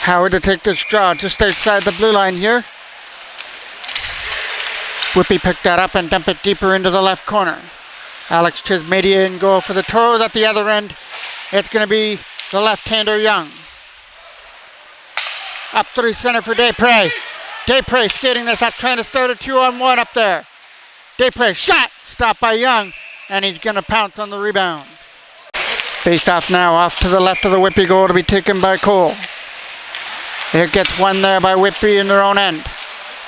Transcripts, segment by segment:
Howard to take this draw just outside the blue line here. Whitby picked that up and dump it deeper into the left corner. Alex Chismedia in goal for the Toros. At the other end, it's going to be the left-hander Young. Up through center for Desprez. Desprez skating this up, trying to start a 2-on-1 up there. Desprez shot, stopped by Young, and he's going to pounce on the rebound. Face off now, off to the left of the Whitby goal to be taken by Cole. It gets one there by Whitby in their own end.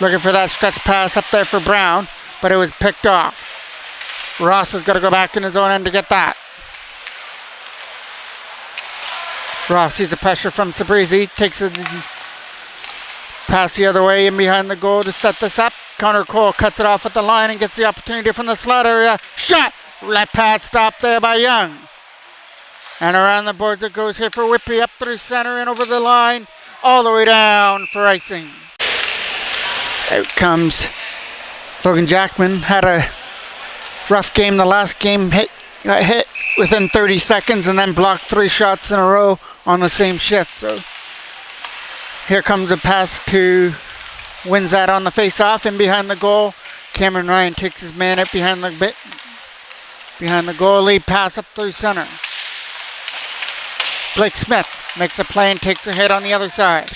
Looking for that stretch pass up there for Brown, but it was picked off. Ross has got to go back in his own end to get that. Ross sees the pressure from Sabrizi, takes a pass the other way in behind the goal to set this up. Connor Cole cuts it off at the line and gets the opportunity from the slot area. Shot! Left pad stop there by Young. And around the boards it goes here for Whitby, up through center and over the line, all the way down for icing. Out comes Logan Jackman. Had a rough game the last game. Got hit within 30 seconds and then blocked 3 shots in a row on the same shift. So here comes a pass to wins that on the face-off and behind the goal. Cameron Ryan takes his man up behind the goal. Lead pass up through center. Blake Smith makes a play and takes a hit on the other side.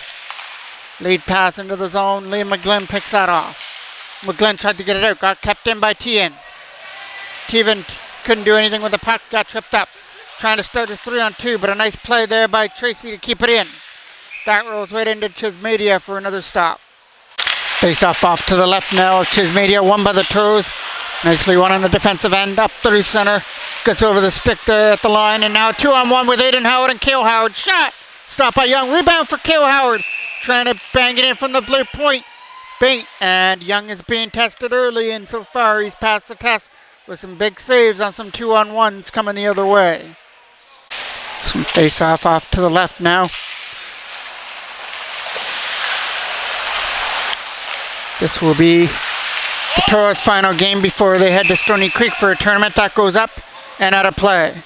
Lead pass into the zone. Liam McGlynn picks that off. McGlynn tried to get it out. Got kept in by Tien. Tien couldn't do anything with the puck. Got tripped up. Trying to start a 3-on-2, but a nice play there by Tracy to keep it in. That rolls right into Chismedia for another stop. Face off to the left now of Chismedia. Won by the Toros. Nicely won on the defensive end. Up through center. Gets over the stick there at the line. And now 2-on-1 with Aiden Howard and Cale Howard. Shot! Stopped by Young. Rebound for Cale Howard. Trying to bang it in from the blue point. Bait. And Young is being tested early. And so far he's passed the test with some big saves on some 2-on-1s coming the other way. Some face off to the left now. This will be the Toros' final game before they head to Stony Creek for a tournament. That goes up and out of play.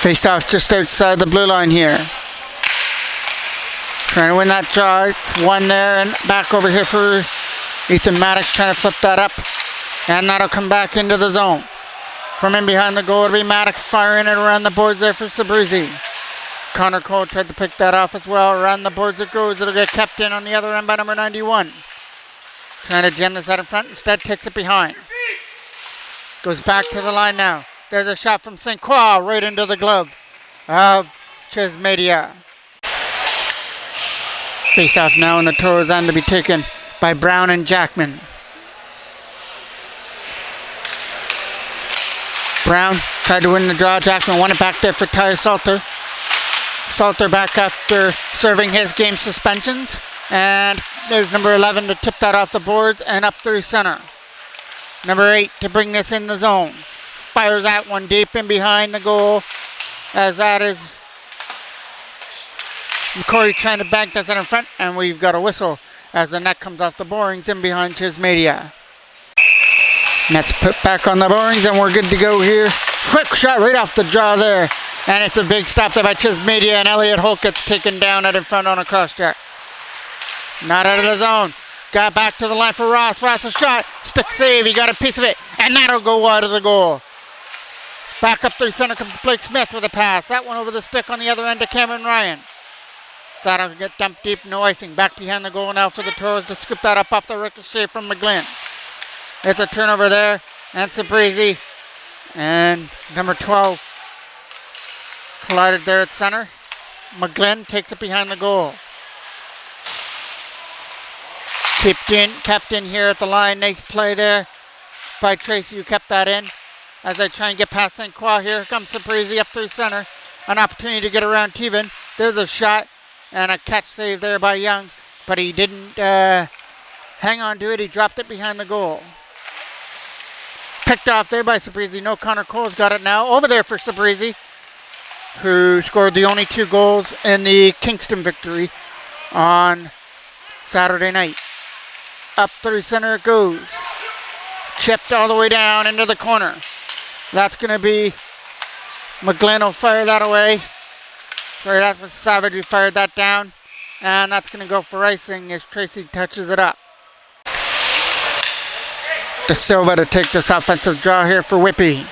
Face off just outside the blue line here. Trying to win that draw. It's one there and back over here for Ethan Maddox, trying to flip that up. And that'll come back into the zone. From in behind the goal, it'll be Maddox firing it around the boards there for Sabrizi. Connor Cole tried to pick that off as well. Around the boards it goes. It'll get kept in on the other end by number 91. Trying to jam this out in front. Instead takes it behind. Goes back to the line now. There's a shot from St. Croix right into the glove of Chismedia. Face off now in the Toros end to be taken by Brown and Jackman. Brown tried to win the draw. Jackman won it back there for Tyler Salter. Salter back after serving his game suspensions. And there's number 11 to tip that off the boards and up through center. Number 8 to bring this in the zone. Fires that one deep in behind the goal. As that is McCory trying to bank this in front. And we've got a whistle as the net comes off the boarings in behind Chismedia. Net's put back on the boarings and we're good to go here. Quick shot right off the draw there. And it's a big stop there by Chismedia, and Elliot Holt gets taken down out in front on a cross check. Not out of the zone. Got back to the line for Ross. Ross a shot. Stick save. He got a piece of it. And that'll go wide of the goal. Back up through center comes Blake Smith with a pass. That one over the stick on the other end to Cameron Ryan. That'll get dumped deep. No icing. Back behind the goal now for the Toros to scoop that up off the ricochet from McGlynn. It's a turnover there. And Sabrizi. And number 12 collided there at center. McGlynn takes it behind the goal. Kept in here at the line. Nice play there by Tracy, who kept that in. As they try and get past St. Croix, here comes Sabrizi up through center. An opportunity to get around Teven. There's a shot and a catch save there by Young, but he didn't hang on to it. He dropped it behind the goal. Picked off there by Sabrizi. No, Connor Cole's got it now. Over there for Sabrizi, who scored the only 2 goals in the Kingston victory on Saturday night. Up through center it goes. Chipped all the way down into the corner. That's going to be McGlynn will fire that away. Sorry, that was Savage who fired that down. And that's going to go for icing as Tracy touches it up. De Silva to take this offensive draw here for Whitby.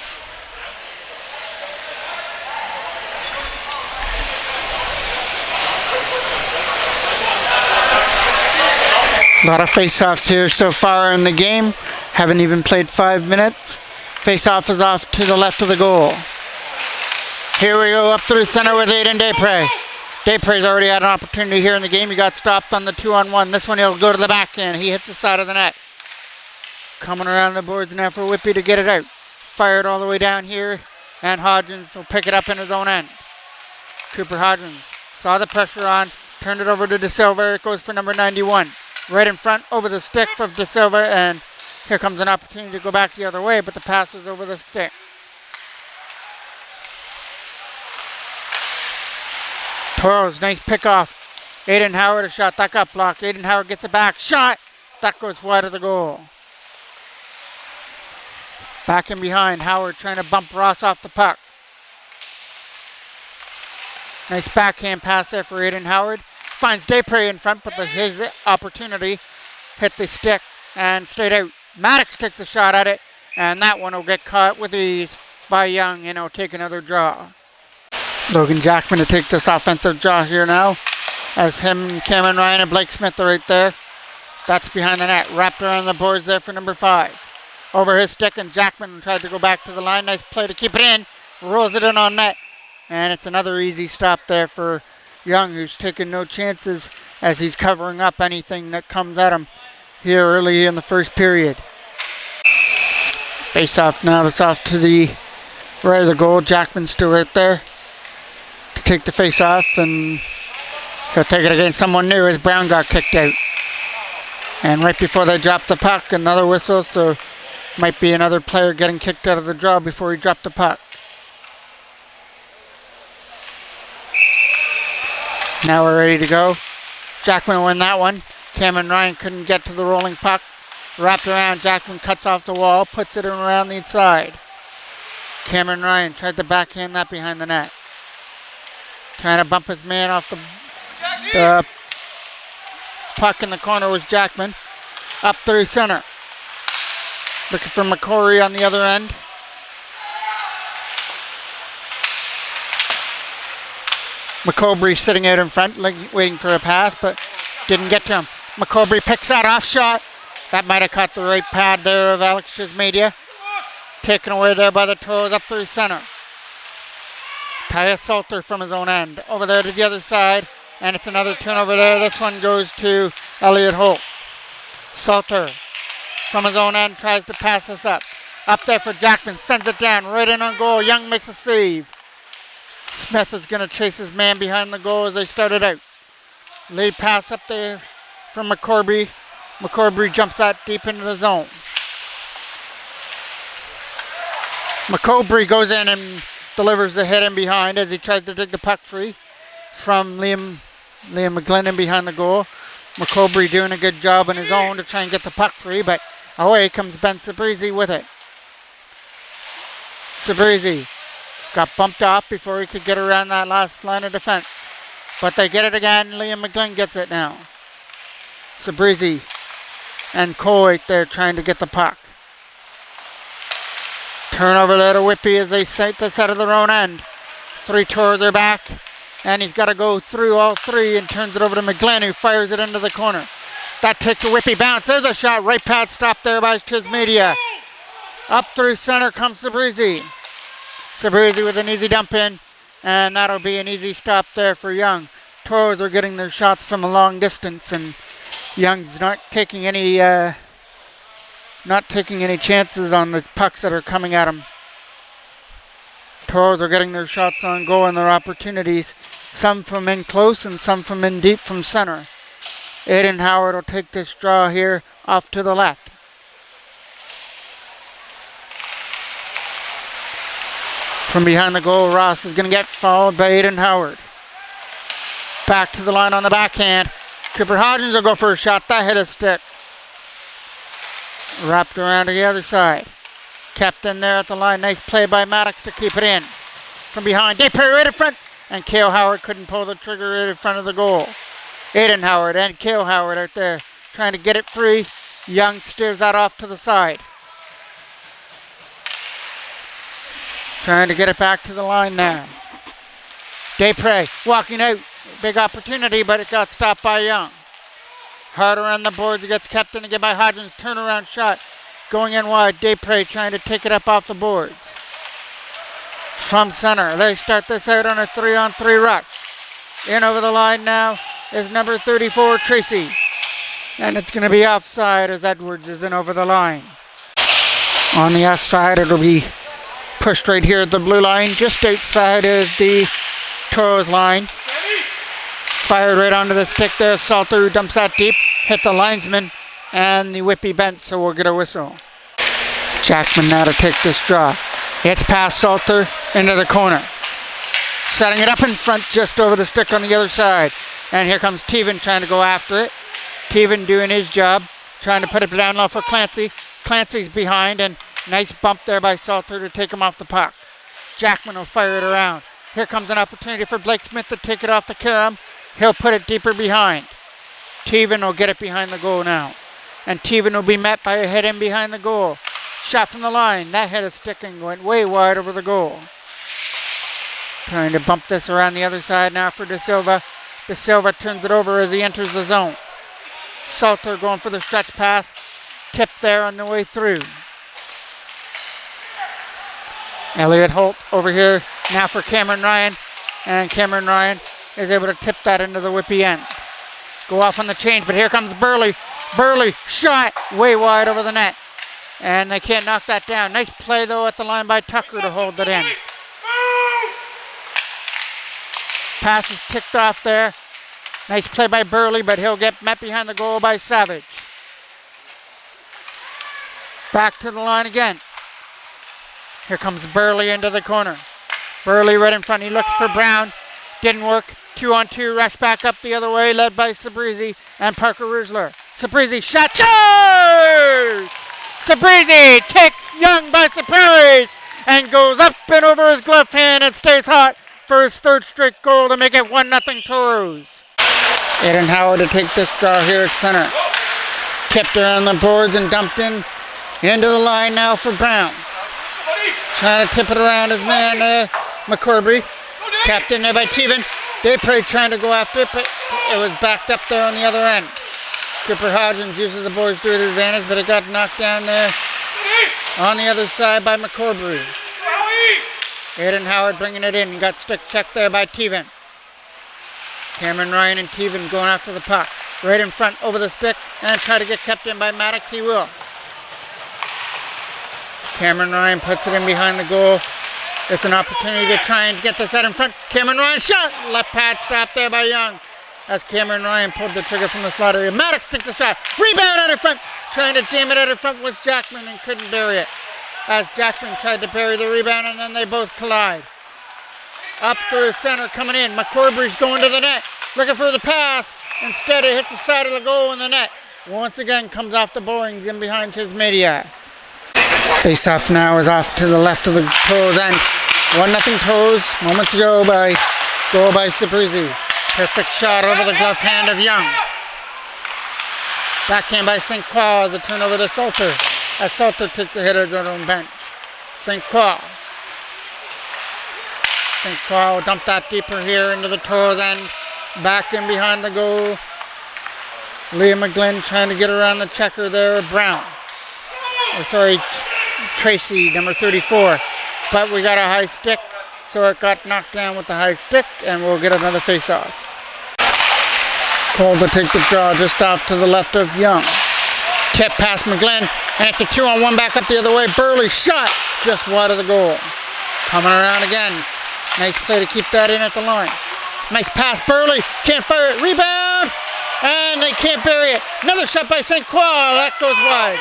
A lot of face-offs here so far in the game. Haven't even played 5 minutes. Face-off is off to the left of the goal. Here we go up through center with Aiden Desprez. Desprez's already had an opportunity here in the game. He got stopped on the 2-on-1. This one he'll go to the backhand. He hits the side of the net. Coming around the boards now for Whitby to get it out. Fired all the way down here. And Hodgins will pick it up in his own end. Cooper Hodgins saw the pressure on. Turned it over to De Silva. It goes for number 91. Right in front, over the stick from De Silva, and here comes an opportunity to go back the other way, but the pass is over the stick. Toros, nice pick off. Aiden Howard, a shot, that got blocked. Aiden Howard gets it back, shot, that goes wide of the goal. Back in behind, Howard trying to bump Ross off the puck. Nice backhand pass there for Aiden Howard. Finds Desprez in front, but his opportunity hit the stick and stayed out. Maddox takes a shot at it, and that one will get caught with ease by Young, and he'll take another draw. Logan Jackman to take this offensive draw here now, as him, Cameron Ryan, and Blake Smith are right there. That's behind the net, wrapped around the boards there for number 5. Over his stick, and Jackman tried to go back to the line. Nice play to keep it in, rolls it in on net, and it's another easy stop there for Young, who's taking no chances as he's covering up anything that comes at him here early in the first period. Face off now, that's off to the right of the goal. Jackman's still right there to take the face off, and he'll take it against someone new as Brown got kicked out. And right before they drop the puck, another whistle, so might be another player getting kicked out of the draw before he dropped the puck. Now we're ready to go. Jackman will win that one. Cameron Ryan couldn't get to the rolling puck. Wrapped around, Jackman cuts off the wall, puts it around the inside. Cameron Ryan tried to backhand that behind the net. Trying to bump his man off the puck in the corner was Jackman. Up through center. Looking for McCory on the other end. McCory sitting out in front, waiting for a pass, but didn't get to him. McCory picks that off shot. That might have caught the right pad there of Alex Chismedia. Taken away there by the Toros up through center. Tyus Salter from his own end. Over there to the other side, and it's another turnover there. This one goes to Elliot Holt. Salter from his own end tries to pass this up. Up there for Jackman, sends it down, right in on goal. Young makes a save. Smith is going to chase his man behind the goal as they started out. Lead pass up there from McCory. McCory jumps that deep into the zone. McCory goes in and delivers the hit in behind as he tries to dig the puck free from Liam McGlennon behind the goal. McCory doing a good job on his own to try and get the puck free, but away comes Ben Sabrizi with it. Sabrizi got bumped off before he could get around that last line of defense. But they get it again. Liam McGlynn gets it now. Sabrizi and Coy there trying to get the puck. Turnover there to Whitby as they sight this out of their own end. 3 Toros are back. And he's got to go through all 3 and turns it over to McGlynn, who fires it into the corner. That takes a Whitby bounce. There's a shot. Right pad stopped there by Chismedia. Up through center comes Sabrizi. Sabrizi with an easy dump in, and that'll be an easy stop there for Young. Toros are getting their shots from a long distance, and Young's not taking any chances on the pucks that are coming at him. Toros are getting their shots on goal and their opportunities, some from in close and some from in deep from center. Aiden Howard will take this draw here off to the left. From behind the goal, Ross is going to get fouled by Aiden Howard. Back to the line on the backhand. Cooper Hodgins will go for a shot. That hit a stick. Wrapped around to the other side. Kept in there at the line. Nice play by Maddox to keep it in. From behind, Desprez right in front. And Cale Howard couldn't pull the trigger right in front of the goal. Aiden Howard and Cale Howard out there trying to get it free. Young steers that off to the side. Trying to get it back to the line now. Desprez walking out. Big opportunity, but it got stopped by Young. Hard around the boards. It gets kept in again by Hodgins. Turnaround shot. Going in wide. Desprez trying to take it up off the boards. From center. They start this out on a 3-on-3 rush. In over the line now is number 34, Tracy. And it's going to be offside as Edwards is in over the line. On the offside, it'll be pushed right here at the blue line, just outside of the Toros line. Fired right onto the stick there. Salter dumps that deep, hit the linesman, and the Whitby bent, so we'll get a whistle. Jackman now to take this draw. It's past Salter into the corner. Setting it up in front, just over the stick on the other side. And here comes Teven trying to go after it. Teven doing his job, trying to put it down low for Clancy. Clancy's behind, and nice bump there by Salter to take him off the puck. Jackman will fire it around. Here comes an opportunity for Blake Smith to take it off the Karam. He'll put it deeper behind. Teven will get it behind the goal now. And Teven will be met by a hit in behind the goal. Shot from the line. That hit a stick and went way wide over the goal. Trying to bump this around the other side now for De Silva. De Silva turns it over as he enters the zone. Salter going for the stretch pass. Tip there on the way through. Elliot Holt over here now for Cameron Ryan. And Cameron Ryan is able to tip that into the Whitby end. Go off on the change, but here comes Burley. Burley shot way wide over the net. And they can't knock that down. Nice play though at the line by Tucker to hold it in. Pass is ticked off there. Nice play by Burley, but he'll get met behind the goal by Savage. Back to the line again. Here comes Burley into the corner. Burley right in front. He looks for Brown. Didn't work. 2-on-2 rush back up the other way, led by Sabrizi and Parker Rizler. Sabrizi shot, scores! Sabrizi takes Young by surprise and goes up and over his glove hand and stays hot for his third straight goal to make it 1-0 Toros. Aiden Howard to take this draw here at center. Tipped around the boards and dumped in into the line now for Brown. Trying to tip it around his man, McCorbury. Kept in there by Teven. Desprez trying to go after it, but it was backed up there on the other end. Cooper Hodgins uses the boys to his advantage, but it got knocked down there on the other side by McCorbury. Aiden Howard bringing it in. Got stick checked there by Teven. Cameron Ryan and Teven going after the puck. Right in front over the stick and try to get kept in by Maddox. He will. Cameron Ryan puts it in behind the goal. It's an opportunity to try and get this out in front. Cameron Ryan shot. Left pad stopped there by Young as Cameron Ryan pulled the trigger from the slot area. Maddox takes the shot. Rebound out in front. Trying to jam it out in front was Jackman and couldn't bury it. As Jackman tried to bury the rebound and then they both collide. Up through center coming in. McCorbury's going to the net. Looking for the pass. Instead it hits the side of the goal in the net. Once again comes off the boards in behind Chismedia. Face-off now is off to the left of the Toros end. 1-0 Toros. Moments ago by goal by Sabrizi. Perfect shot over the glove hand of Young. Backhand by St. Croix as a turnover to Salter. As Salter takes a hit at his own bench. St. Croix. St. Croix will dump that deeper here into the Toros end. Back in behind the goal. Liam McGlynn trying to get around the checker there. Brown. Tracy, number 34. But we got a high stick, so it got knocked down with the high stick, and we'll get another face-off. Cole to take the draw just off to the left of Young. Tip past McGlynn, and it's a 2-on-1 back up the other way. Burley shot just wide of the goal. Coming around again. Nice play to keep that in at the line. Nice pass, Burley. Can't fire it. Rebound, and they can't bury it. Another shot by St. Croix. That goes wide.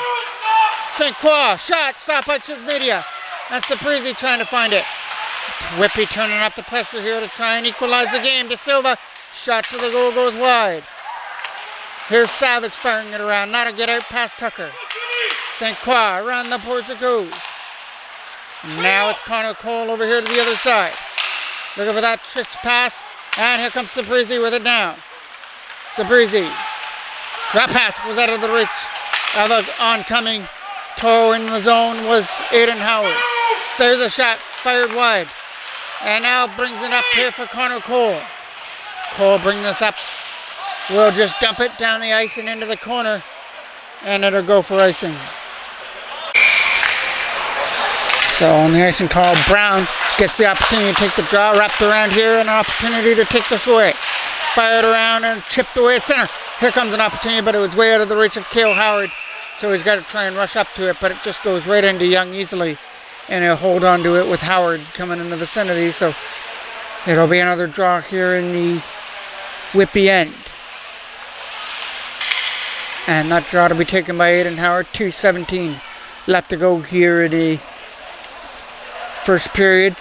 St. Croix, shot, stopped by Chismedia. That's Sabrizi trying to find it. Whitby turning up the pressure here to try and equalize the game. De Silva, shot to the goal goes wide. Here's Savage firing it around. Now to get out past Tucker. St. Croix around the boards it goes. Now it's Connor Cole over here to the other side. Looking for that trick pass. And here comes Sabrizi with it down. Sabrizi. Drop pass was out of the reach of the oncoming Toro. In the zone was Aiden Howard. There's a shot fired wide. And now brings it up here for Connor Cole. Cole bring this up. We'll just dump it down the ice and into the corner. And it'll go for icing. So on the icing call, Brown gets the opportunity to take the draw, wrapped around here, and an opportunity to take this away. Fired around and chipped away at center. Here comes an opportunity, but it was way out of the reach of Cale Howard. So he's got to try and rush up to it, but it just goes right into Young easily. And he'll hold on to it with Howard coming in the vicinity. So it'll be another draw here in the Whitby end. And that draw to be taken by Aiden Howard. 2:17 left to go here in the first period.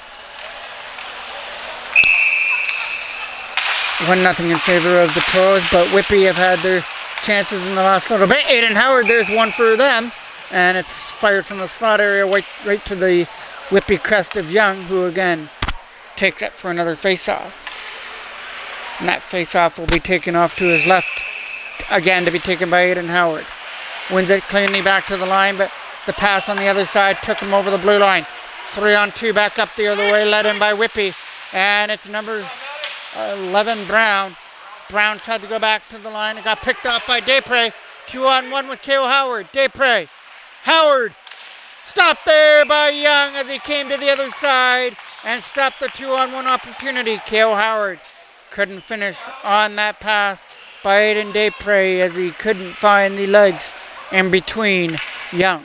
1-0 in favor of the Toros, but Whitby have had their chances in the last little bit. Aiden Howard, there's one for them, and it's fired from the slot area right to the Whitby crest of Young, who again takes it for another face-off. And that face-off will be taken off to his left, again to be taken by Aiden Howard. Wins it cleanly back to the line, but the pass on the other side took him over the blue line. 3-on-2 back up the other way, led in by Whitby, and it's number 11 Brown. Brown tried to go back to the line and got picked up by Desprez. 2-on-1 with Cale Howard. Desprez. Howard stopped there by Young as he came to the other side and stopped the 2-on-1 opportunity. Cale Howard couldn't finish on that pass by Aiden Desprez as he couldn't find the legs in between Young.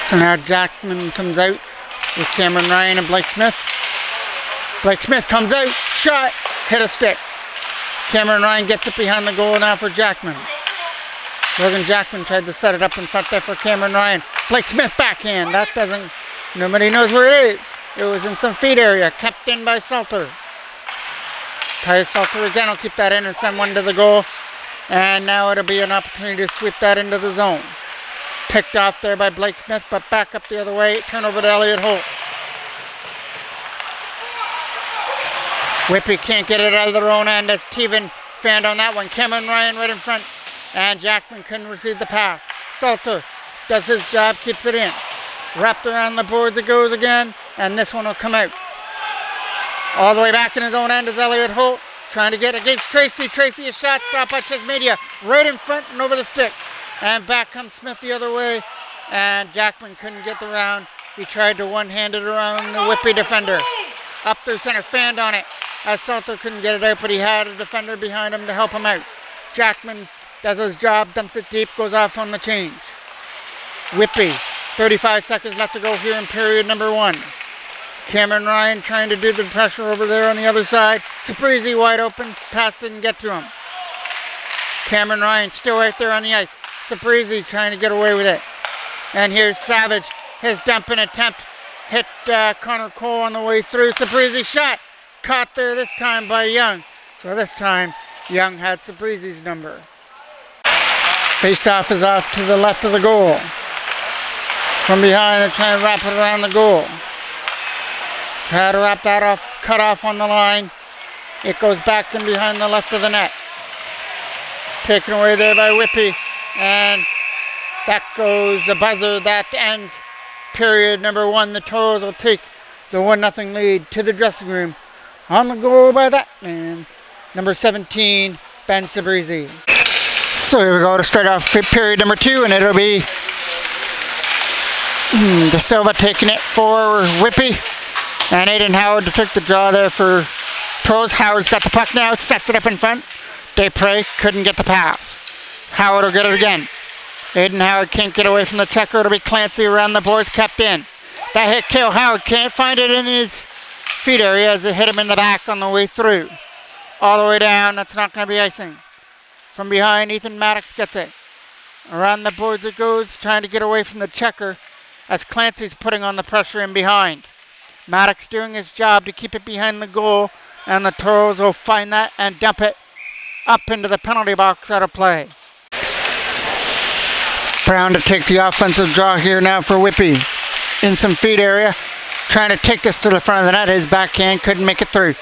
So now Jackman comes out with Cameron Ryan and Blake Smith. Blake Smith comes out, shot, hit a stick. Cameron Ryan gets it behind the goal now for Jackman. Logan Jackman tried to set it up in front there for Cameron Ryan. Blake Smith backhand. That doesn't, nobody knows where it is. It was in some feed area, kept in by Salter. Ty Salter again will keep that in and send one to the goal. And now it'll be an opportunity to sweep that into the zone. Picked off there by Blake Smith, but back up the other way. Turnover to Elliott Holt. Whitby can't get it out of their own end as Teven fanned on that one. Cameron Ryan right in front. And Jackman couldn't receive the pass. Salter does his job, keeps it in. Wrapped around the boards it goes again. And this one will come out. All the way back in his own end is Elliott Holt. Trying to get against Tracy. Tracy a shot stopped by Chesmedia. Right in front and over the stick. And back comes Smith the other way. And Jackman couldn't get the round. He tried to one-hand it around the Whitby defender. Up through center, fanned on it. As Salter couldn't get it out, but he had a defender behind him to help him out. Jackman does his job, dumps it deep, goes off on the change. Whitby, 35 seconds left to go here in period number 1. Cameron Ryan trying to do the pressure over there on the other side. Sabrizi wide open, pass didn't get to him. Cameron Ryan still right there on the ice. Sabrizi trying to get away with it. And here's Savage, his dumping attempt. Hit Connor Cole on the way through. Sabrizi shot. Caught there this time by Young. So this time, Young had Sabrizi's number. Face-off is off to the left of the goal. From behind, they're trying to wrap it around the goal. Try to wrap that off, cut off on the line. It goes back in behind the left of the net. Taken away there by Whitby. And that goes the buzzer. That ends period number 1. The Toros will take the 1-0 lead to the dressing room. On the goal by that man, number 17, Ben Sabrizi. So here we go to start off period number 2, and it'll be De Silva taking it for Whitby. And Aiden Howard to take the draw there for Toros. Howard's got the puck now, sets it up in front. Desprez couldn't get the pass. Howard will get it again. Aiden Howard can't get away from the checker. It'll be Clancy around the boards, kept in. That hit Cale Howard, can't find it in his feet area as it hit him in the back on the way through. All the way down, that's not going to be icing. From behind, Ethan Maddox gets it. Around the boards it goes, trying to get away from the checker as Clancy's putting on the pressure in behind. Maddox doing his job to keep it behind the goal, and the Toros will find that and dump it up into the penalty box out of play. Brown to take the offensive draw here now for Whitby. In some feed area, trying to take this to the front of the net. His backhand couldn't make it through.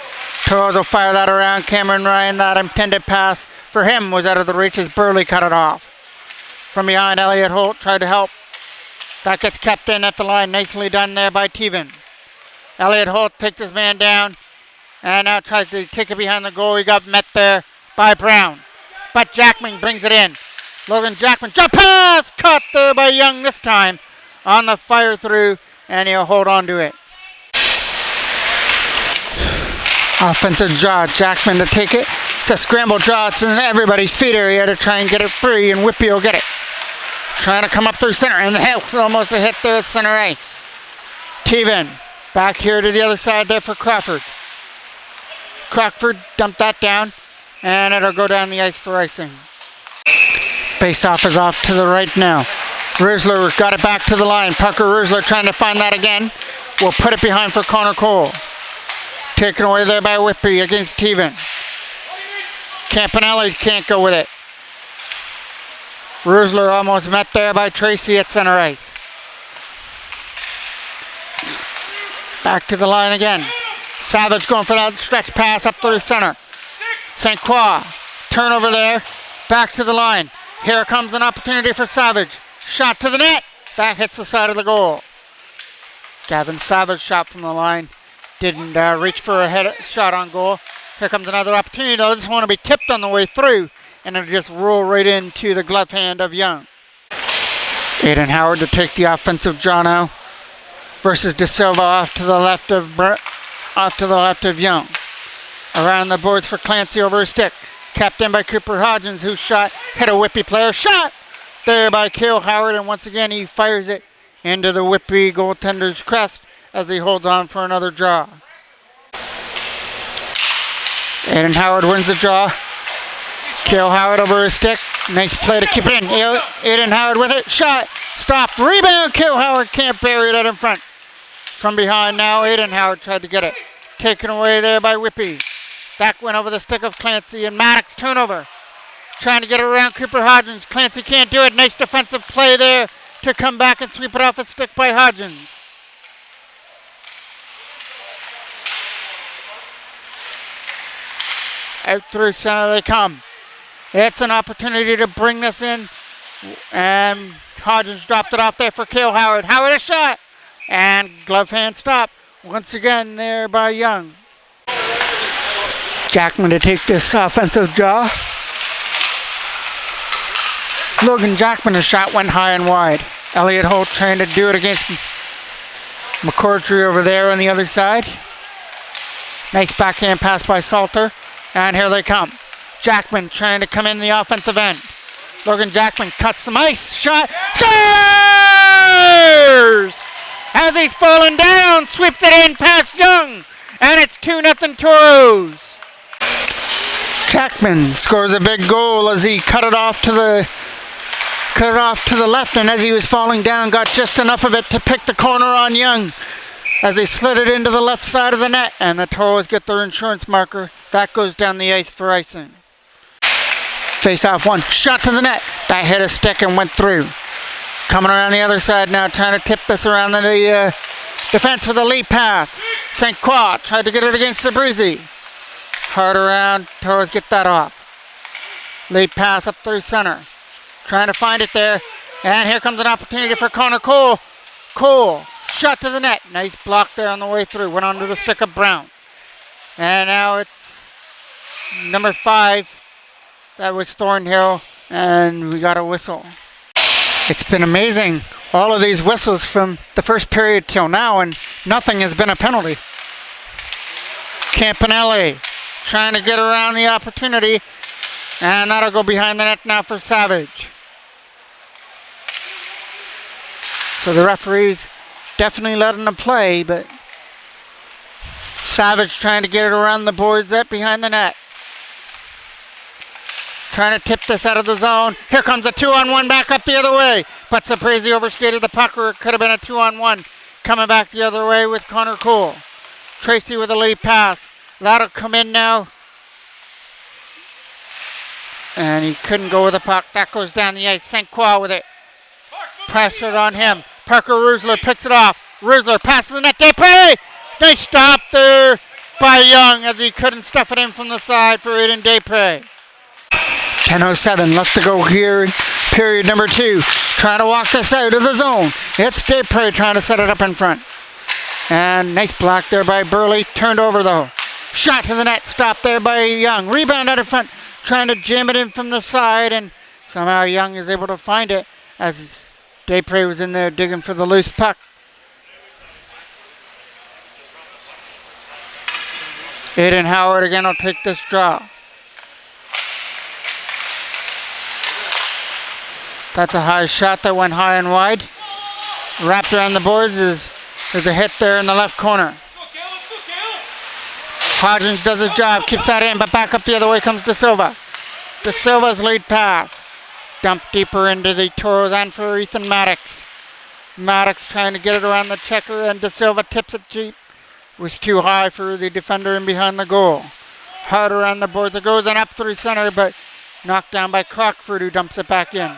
Toros will fire that around. Cameron Ryan, that intended pass for him was out of the reach as Burley cut it off. From behind, Elliot Holt tried to help. That gets kept in at the line. Nicely done there by Teven. Elliot Holt takes his man down and now tries to take it behind the goal. He got met there by Brown. But Jackman brings it in. Logan Jackman, drop pass! Caught there by Young this time on the fire through, and he'll hold on to it. Offensive draw, Jackman to take it. It's a scramble draw. It's in everybody's feet area to try and get it free, and Whitby will get it. Trying to come up through center, and the hit, almost a hit there at center ice. Teven back here to the other side there for Crawford. Crockford dumped that down, and it'll go down the ice for icing. Face-off is off to the right now. Rusler got it back to the line. Parker Rusler trying to find that again. Will put it behind for Connor Cole. Taken away there by Whitby against Teven. Campanelli can't go with it. Rusler almost met there by Tracy at center ice. Back to the line again. Savage going for that stretch pass up through center. St. Croix, turnover there. Back to the line. Here comes an opportunity for Savage. Shot to the net. That hits the side of the goal. Gavin Savage shot from the line. Didn't reach for a head shot on goal. Here comes another opportunity though. This one will be tipped on the way through, and it'll just roll right into the glove hand of Young. Aiden Howard to take the offensive draw now versus De Silva off to the left of Young. Around the boards for Clancy over his stick. Kept in by Cooper Hodgins, who shot, hit a Whitby player. Shot there by Cale Howard, and once again he fires it into the Whitby goaltender's crest as he holds on for another draw. Aiden Howard wins the draw. Cale Howard over his stick. Nice play to keep it in. Aiden Howard with it. Shot. Stop. Rebound. Cale Howard can't bury it out in front. From behind now, Aiden Howard tried to get it. Taken away there by Whitby. Back went over the stick of Clancy, and Maddox turnover. Trying to get it around Cooper Hodgins. Clancy can't do it. Nice defensive play there to come back and sweep it off the stick by Hodgins. Out through center they come. It's an opportunity to bring this in. And Hodgins dropped it off there for Cale Howard. Howard a shot. And glove hand stop. Once again there by Young. Jackman to take this offensive draw. Logan Jackman's shot went high and wide. Elliot Holt trying to do it against McCourtry over there on the other side. Nice backhand pass by Salter. And here they come. Jackman trying to come in the offensive end. Logan Jackman cuts some ice. Shot. Scores! As he's falling down, sweeps it in past Young. And it's 2-0 Toros. Jackman scores a big goal as he cut it off to the left, and as he was falling down, got just enough of it to pick the corner on Young as he slid it into the left side of the net, and the Toros get their insurance marker. That goes down the ice for icing. Face off one, shot to the net. That hit a stick and went through. Coming around the other side now, trying to tip this around the defense with a lead pass. St. Croix tried to get it against Abruzzi. Hard around, Toros get that off. Lead pass up through center. Trying to find it there. And here comes an opportunity for Connor Cole. Cole, shot to the net. Nice block there on the way through. Went onto the stick of Brown. And now it's number 5. That was Thornhill. And we got a whistle. It's been amazing. All of these whistles from the first period till now, and nothing has been a penalty. Campanelli trying to get around the opportunity. And that'll go behind the net now for Savage. So the referees definitely letting them play, but Savage trying to get it around the boards up behind the net. Trying to tip this out of the zone. Here comes a 2-on-1 back up the other way. But Saprezi overskated the puck, or it could have been a 2-on-1. Coming back the other way with Connor Cole. Tracy with a lead pass. That'll come in now. And he couldn't go with the puck. That goes down the ice. St. Croix with it. Pressured on him. Parker Rusler picks it off. Rusler passes the net. Depre! Nice stop there by Young as he couldn't stuff it in from the side for Aiden Depre. 10:07 left to go here. Period number 2. Trying to walk this out of the zone. It's Depre trying to set it up in front. And nice block there by Burley. Turned over though. Shot to the net. Stopped there by Young. Rebound out in front. Trying to jam it in from the side. And somehow Young is able to find it as Depre was in there digging for the loose puck. Aiden Howard again will take this draw. That's a high shot that went high and wide. Wrapped around the boards. There's a hit there in the left corner. Hodgins does his job, keeps that in, but back up the other way comes De Silva. De Silva's lead pass. Dumped deeper into the Toros and for Ethan Maddox. Maddox trying to get it around the checker, and De Silva tips it deep. It was too high for the defender in behind the goal. Hard around the boards. It goes and up through center, but knocked down by Crockford, who dumps it back in.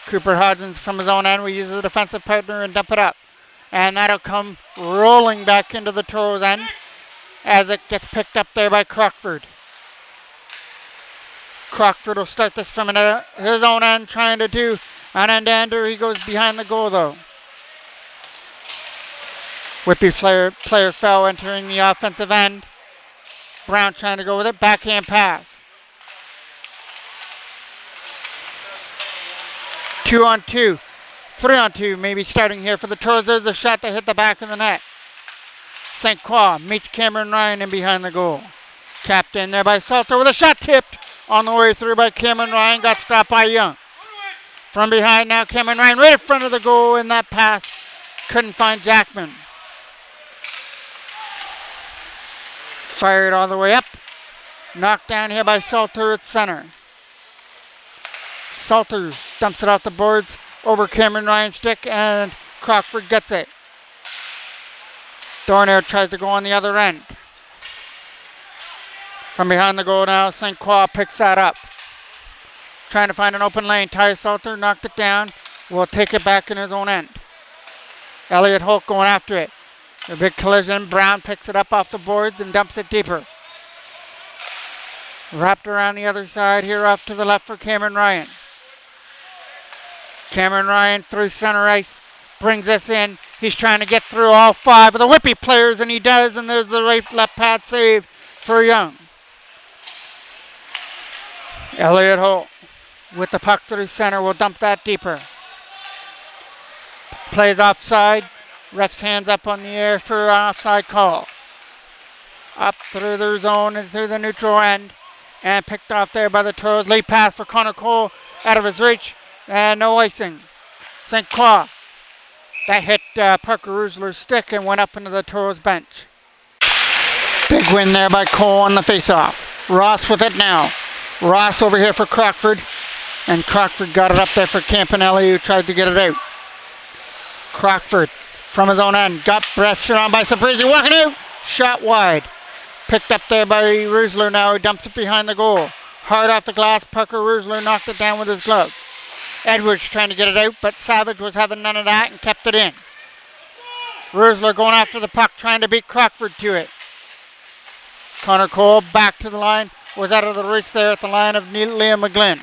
Cooper Hodgins from his own end will use a defensive partner and dump it up. And that'll come rolling back into the Toros end as it gets picked up there by Crockford. Crockford will start this from his own end, trying to do an end-ender. He goes behind the goal though. Whitby player fell entering the offensive end. Brown trying to go with it. Backhand pass. 2-on-2. 3-on-2 maybe starting here for the Toros. There's a shot that hit the back of the net. St. Croix meets Cameron Ryan in behind the goal. Capped in there by Salter with a shot tipped on the way through by Cameron Ryan. Got stopped by Young. From behind now, Cameron Ryan right in front of the goal in that pass. Couldn't find Jackman. Fired all the way up. Knocked down here by Salter at center. Salter dumps it off the boards over Cameron Ryan's stick, and Crockford gets it. Dornair tries to go on the other end. From behind the goal now, St. Croix picks that up. Trying to find an open lane. Ty Salter knocked it down. Will take it back in his own end. Elliot Holt going after it. A big collision. Brown picks it up off the boards and dumps it deeper. Wrapped around the other side here off to the left for Cameron Ryan. Cameron Ryan through center ice. Brings us in. He's trying to get through all 5 of the Whitby players, and he does, and there's the right left pad save for Young. Elliot Holt with the puck through center will dump that deeper. Plays offside. Ref's hands up on the air for an offside call. Up through their zone and through the neutral end. And picked off there by the Toros. Late pass for Connor Cole out of his reach. And no icing. St. Croix. That hit Parker Rusler's stick and went up into the Toros bench. Big win there by Cole on the faceoff. Ross with it now. Ross over here for Crockford. And Crockford got it up there for Campanelli, who tried to get it out. Crockford from his own end. Got pressure on by Saprisi. Walking out. Shot wide. Picked up there by Rusler now. He dumps it behind the goal. Hard off the glass. Parker Rusler knocked it down with his glove. Edwards trying to get it out, but Savage was having none of that and kept it in. Rusler going after the puck, trying to beat Crockford to it. Connor Cole back to the line. Was out of the reach there at the line of Liam McGlynn.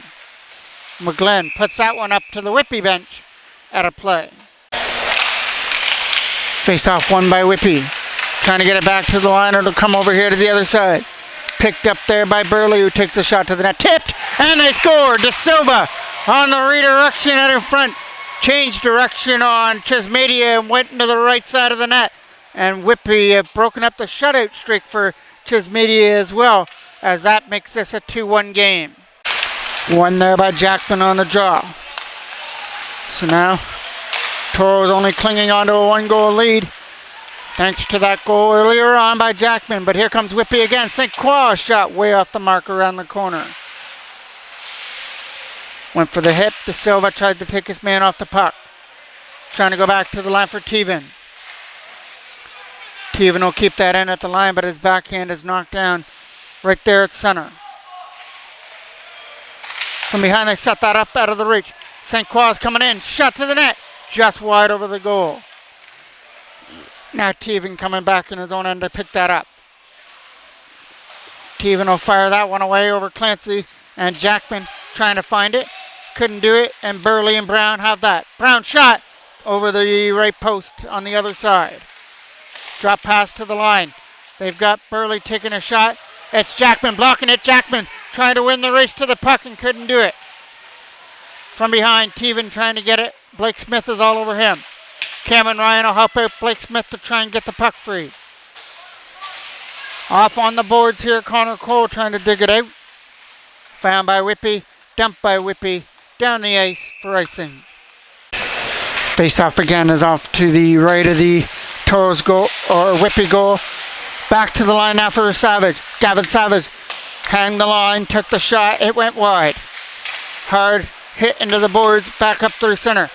McGlynn puts that one up to the Whitby bench at a play. Face off won by Whitby. Trying to get it back to the line. It'll come over here to the other side. Picked up there by Burley, who takes a shot to the net. Tipped, and they score. De Silva on the redirection out in front. Changed direction on Chismedia and went into the right side of the net. And Whitby have broken up the shutout streak for Chismedia as well, as that makes this a 2-1 game. One there by Jackman on the draw. So now, Toros only clinging on to a 1-goal lead, thanks to that goal earlier on by Jackman. But here comes Whitby again. St. Croix shot way off the mark around the corner. Went for the hip. De Silva tried to take his man off the puck. Trying to go back to the line for Teven. Teven will keep that in at the line, but his backhand is knocked down right there at center. From behind, they set that up out of the reach. St. Croix coming in. Shot to the net. Just wide over the goal. Now Teven coming back in his own end to pick that up. Teven will fire that one away over Clancy, and Jackman trying to find it. Couldn't do it, and Burley and Brown have that. Brown shot over the right post on the other side. Drop pass to the line. They've got Burley taking a shot. It's Jackman blocking it. Jackman trying to win the race to the puck and couldn't do it. From behind, Teven trying to get it. Blake Smith is all over him. Cameron Ryan will help out Blake Smith to try and get the puck free. Off on the boards here, Connor Cole trying to dig it out. Found by Whitby, dumped by Whitby, down the ice for icing. Face-off again is off to the right of the Toros goal, or Whitby goal. Back to the line now for Savage. Gavin Savage hanged the line, took the shot, it went wide. Hard hit into the boards, back up through center.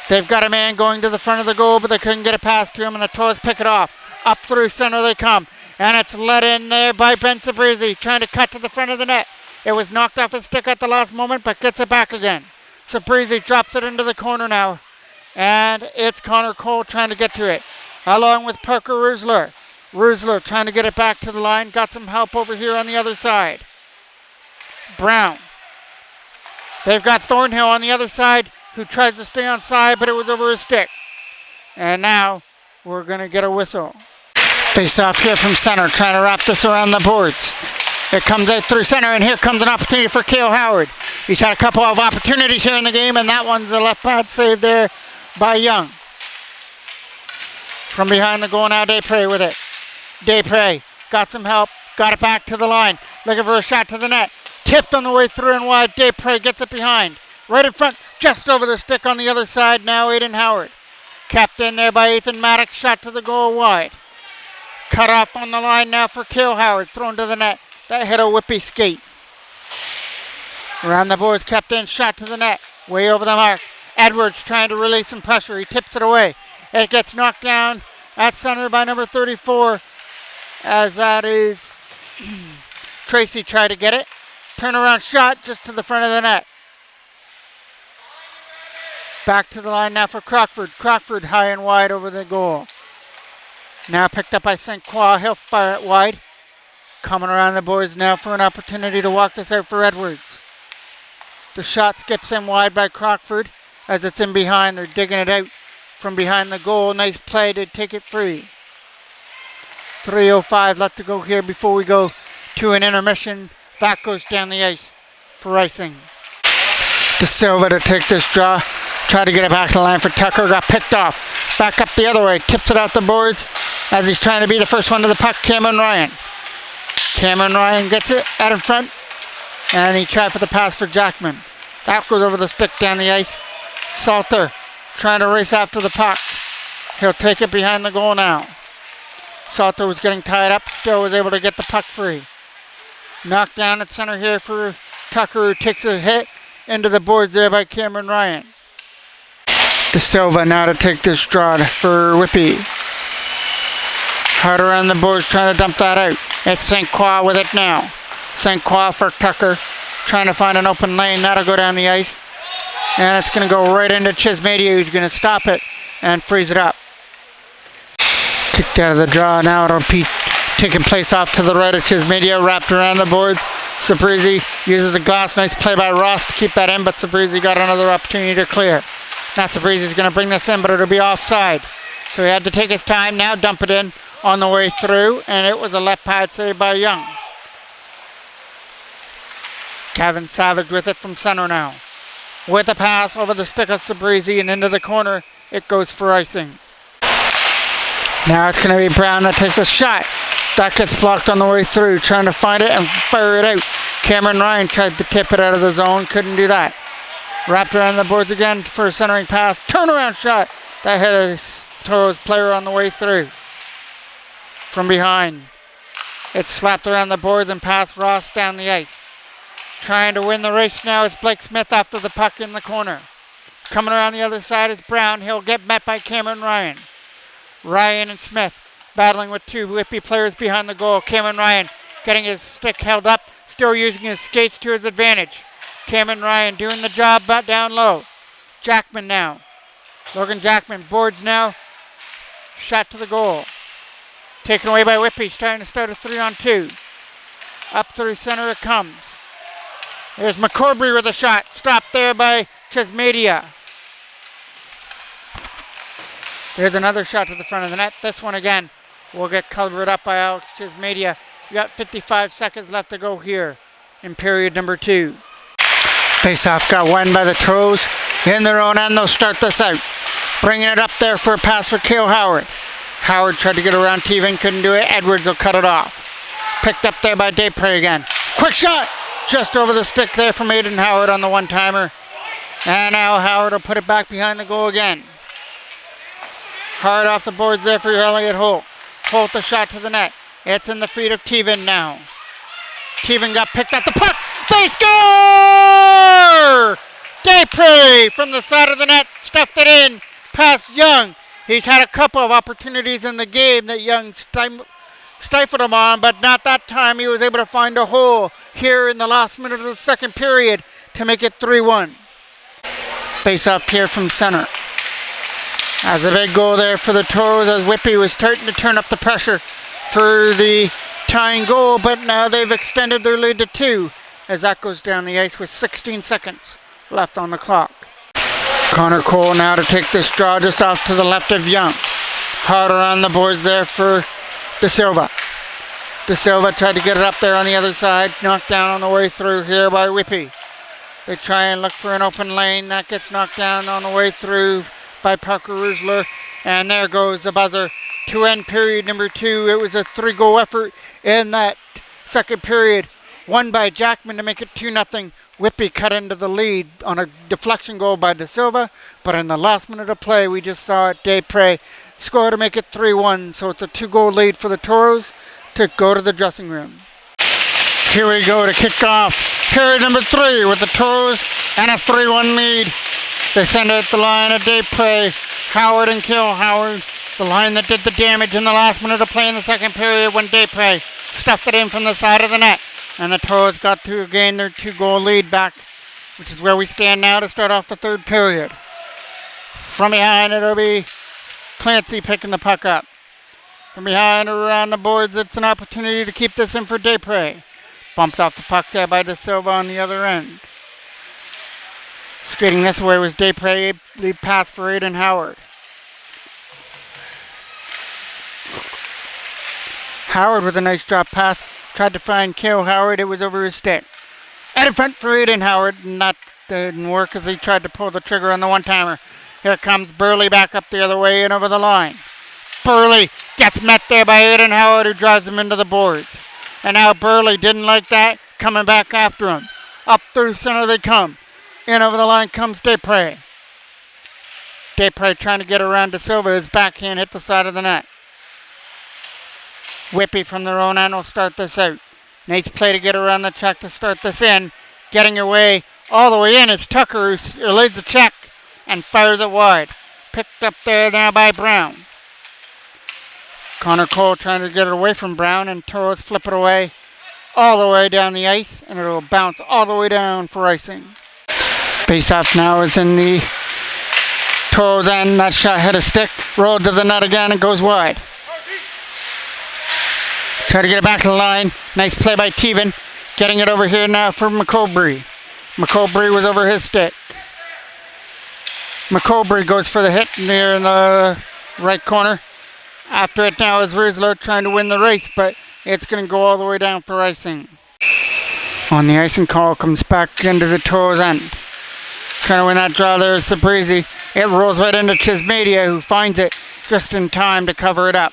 They've got a man going to the front of the goal, but they couldn't get a pass to him, and the Toros pick it off. Up through center they come, and it's let in there by Ben Sabrizi, trying to cut to the front of the net. It was knocked off his stick at the last moment, but gets it back again. Sabrizi drops it into the corner now, and it's Connor Cole trying to get to it, along with Parker Rusler. Rusler trying to get it back to the line, got some help over here on the other side. Brown. They've got Thornhill on the other side, who tried to stay on side, but it was over his stick. And now we're going to get a whistle. Face off here from center, trying to wrap this around the boards. It comes out through center, and here comes an opportunity for Cale Howard. He's had a couple of opportunities here in the game, and that one's a left pad save there by Young. From behind the goal now, Desprez with it. Desprez got some help, got it back to the line, looking for a shot to the net. Tipped on the way through and wide, Desprez gets it behind. Right in front, just over the stick on the other side, now Aiden Howard. Kept in there by Ethan Maddox, shot to the goal wide. Cut off on the line now for Cale Howard, thrown to the net. That hit a Whippy skate. Around the boards, kept in, shot to the net, way over the mark. Edwards trying to release some pressure, he tips it away. It gets knocked down at center by number 34, as that is Tracy tried to get it. Turnaround shot just to the front of the net. Back to the line now for Crockford. Crockford high and wide over the goal. Now picked up by St. Croix. He'll fire it wide. Coming around the boards now for an opportunity to walk this out for Edwards. The shot skips in wide by Crockford. As it's in behind, they're digging it out from behind the goal. Nice play to take it free. 3:05 left to go here before we go to an intermission. That goes down the ice for icing. De Silva to take this draw. Tried to get it back to the line for Tucker. Got picked off. Back up the other way. Tips it out the boards as he's trying to be the first one to the puck. Cameron Ryan. Cameron Ryan gets it out in front. And he tried for the pass for Jackman. That goes over the stick down the ice. Salter trying to race after the puck. He'll take it behind the goal now. Salter was getting tied up. Still was able to get the puck free. Knocked down at center here for Tucker, who takes a hit into the boards there by Cameron Ryan. De Silva now to take this draw for Whippy. Hard around the boards trying to dump that out. It's St. Croix with it now. St. Croix for Tucker. Trying to find an open lane. That'll go down the ice. And it's going to go right into Chismedia, who's going to stop it and freeze it up. Kicked out of the draw. Now it'll be taking place off to the right of Chismedia, wrapped around the boards. Sabrizi uses a glass. Nice play by Ross to keep that in, but Sabrizi got another opportunity to clear. Now Sabrizi's going to bring this in, but it'll be offside. So he had to take his time. Now dump it in on the way through, and it was a left pad save by Young. Kevin Savage with it from center now. With a pass over the stick of Sabrizi and into the corner, it goes for icing. Now it's going to be Brown that takes a shot. That gets blocked on the way through, trying to find it and fire it out. Cameron Ryan tried to tip it out of the zone, couldn't do that. Wrapped around the boards again for a centering pass. Turnaround shot. That hit a Toros player on the way through. From behind. It's slapped around the boards and past Ross down the ice. Trying to win the race now is Blake Smith after the puck in the corner. Coming around the other side is Brown. He'll get met by Cameron Ryan. Ryan and Smith battling with two Whippy players behind the goal. Cameron Ryan getting his stick held up, still using his skates to his advantage. Cameron Ryan doing the job but down low. Jackman now. Logan Jackman boards now. Shot to the goal. Taken away by Whippy. He's trying to start a 3-on-2. Up through center it comes. There's McCorbury with a shot. Stopped there by Chesmedia. There's another shot to the front of the net. This one again will get covered up by Alex Chesmedia. You got 55 seconds left to go here in period number 2. Face-off got won by the Toros. In their own end, they'll start this out. Bringing it up there for a pass for Cale Howard. Howard tried to get around Teven, couldn't do it. Edwards will cut it off. Picked up there by Desprez again. Quick shot! Just over the stick there from Aiden Howard on the one-timer. And now Howard will put it back behind the goal again. Hard off the boards there for Elliot Holt. Holt the shot to the net. It's in the feet of Teven now. Teven got picked up the puck. They score! Desprez from the side of the net stuffed it in past Young. He's had a couple of opportunities in the game that Young stifled him on, but not that time. He was able to find a hole here in the last minute of the second period to make it 3-1. Face-off here from center. That's a big goal there for the Toros as Whitby was starting to turn up the pressure for the tying goal, but now they've extended their lead to 2 as that goes down the ice with 16 seconds left on the clock. Connor Cole now to take this draw just off to the left of Young. Harder on the boards there for De Silva. De Silva tried to get it up there on the other side, knocked down on the way through here by Whitby. They try and look for an open lane. That gets knocked down on the way through by Parker Rusler. And there goes the buzzer to end period number 2. It was a 3-goal effort in that second period. Won by Jackman to make it 2-0. Whitby cut into the lead on a deflection goal by De Silva. But in the last minute of play, we just saw it. Desprez score to make it 3-1. So it's a 2-goal lead for the Toros to go to the dressing room. Here we go to kick off period number 3 with the Toros and a 3-1 lead. They send it at the line of Desprez, Howard and Cale Howard. The line that did the damage in the last minute of play in the second period when Desprez stuffed it in from the side of the net. And the Toros got to gain their 2-goal lead back, which is where we stand now to start off the third period. From behind, it'll be Clancy picking the puck up. From behind or around the boards, it's an opportunity to keep this in for Desprez. Bumped off the puck there by De Silva on the other end. Skating this way was Desprez, lead pass for Aiden Howard. Howard with a nice drop pass. Tried to find Cale Howard. It was over his stick. Out in front for Aiden Howard. That didn't work as he tried to pull the trigger on the one-timer. Here comes Burley back up the other way and over the line. Burley gets met there by Aiden Howard, who drives him into the boards. And now Burley didn't like that, coming back after him. Up through center they come. In over the line comes Desprez. Desprez trying to get around De Silva. His backhand hit the side of the net. Whitby from their own end will start this out. Nice play to get around the check to start this in. Getting away all the way in is Tucker, who leads the check and fires it wide. Picked up there now by Brown. Connor Cole trying to get it away from Brown, and Toros flip it away all the way down the ice, and it'll bounce all the way down for icing. Face-off now is in the Toros end. That shot hit a stick, rolled to the net again, and goes wide. Try to get it back to the line. Nice play by Teven. Getting it over here now for McCorbury. McCorbury was over his stick. McCorbury goes for the hit near in the right corner. After it now is Rusler trying to win the race, but it's going to go all the way down for icing. On the icing call comes back into the Toros end. Trying to win that draw there is Sabrizi. It rolls right into Chesmedia, who finds it just in time to cover it up.